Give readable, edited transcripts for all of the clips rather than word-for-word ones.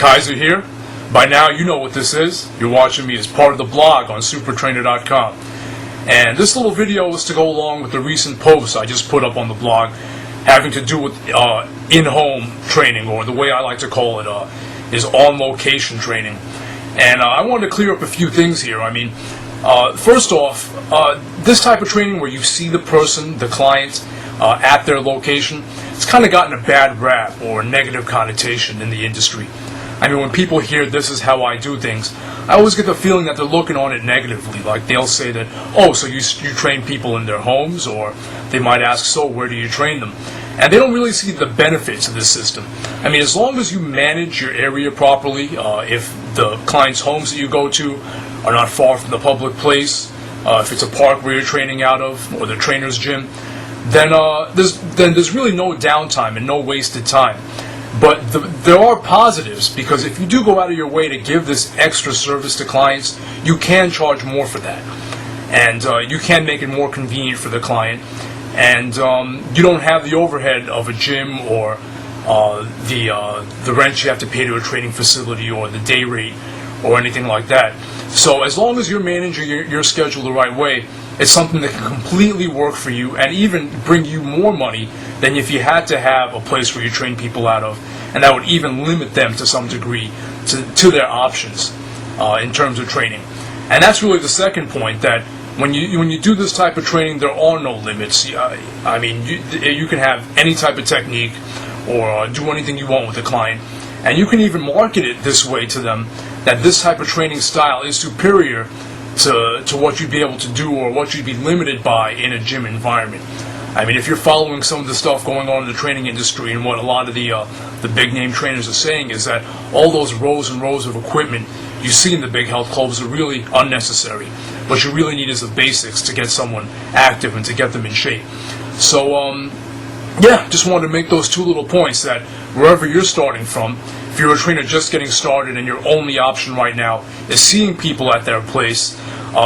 Kaiser here. By now you know what this is. You're watching me as part of the blog on supertrainer.com. And this little video is to go along with the recent post I just put up on the blog having to do with in-home training, or the way I like to call it is on-location training. And I wanted to clear up a few things here. I mean, first off, this type of training where you see the person, the client, at their location, it's kind of gotten a bad rap or a negative connotation in the industry. I mean, when people hear "this is how I do things," I always get the feeling that they're looking on it negatively. Like they'll say that, "Oh, so you train people in their homes," or they might ask, "So where do you train them?" And they don't really see the benefits of this system. I mean, as long as you manage your area properly, if the clients' homes that you go to are not far from the public place, if it's a park where you're training out of, or the trainer's gym, then there's really no downtime and no wasted time. But there are positives, because if you do go out of your way to give this extra service to clients, you can charge more for that. And you can make it more convenient for the client. And you don't have the overhead of a gym, or the rent you have to pay to a training facility, or the day rate, or anything like that. So as long as you're managing your schedule the right way, it's something that can completely work for you and even bring you more money than if you had to have a place where you train people out of, and that would even limit them to some degree to their options in terms of training. And that's really the second point, that when you do this type of training, there are no limits. I mean, you can have any type of technique or do anything you want with the client, and you can even market it this way to them, that this type of training style is superior to what you'd be able to do, or what you'd be limited by in a gym environment. I mean, if you're following some of the stuff going on in the training industry, and what a lot of the big name trainers are saying is that all those rows and rows of equipment you see in the big health clubs are really unnecessary. What you really need is the basics to get someone active and to get them in shape. So yeah, just wanted to make those two little points, that wherever you're starting from, if you're a trainer just getting started and your only option right now is seeing people at their place,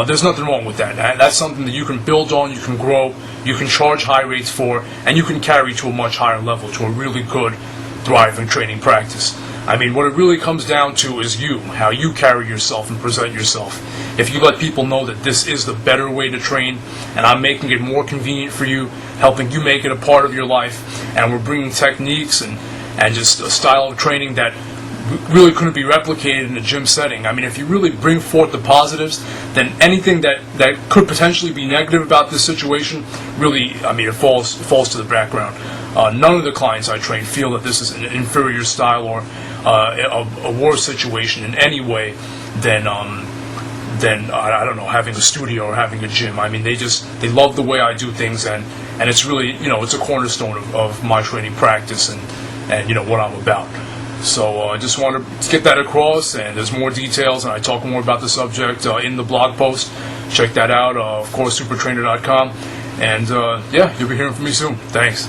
there's nothing wrong with that. That's something that you can build on, you can grow, you can charge high rates for, and you can carry to a much higher level, to a really good, thriving training practice. I mean, what it really comes down to is you, how you carry yourself and present yourself. If you let people know that this is the better way to train, and I'm making it more convenient for you, helping you make it a part of your life, and we're bringing techniques and just a style of training that really couldn't be replicated in a gym setting. I mean, if you really bring forth the positives, then anything that could potentially be negative about this situation, really, I mean, it falls to the background. None of the clients I train feel that this is an inferior style or a worse situation in any way than I don't know, having a studio or having a gym. I mean, they love the way I do things, and it's really, it's a cornerstone of my training practice and what I'm about. So I just wanted to get that across, and there's more details, and I talk more about the subject in the blog post. Check that out, of course, supertrainer.com. And yeah, you'll be hearing from me soon. Thanks.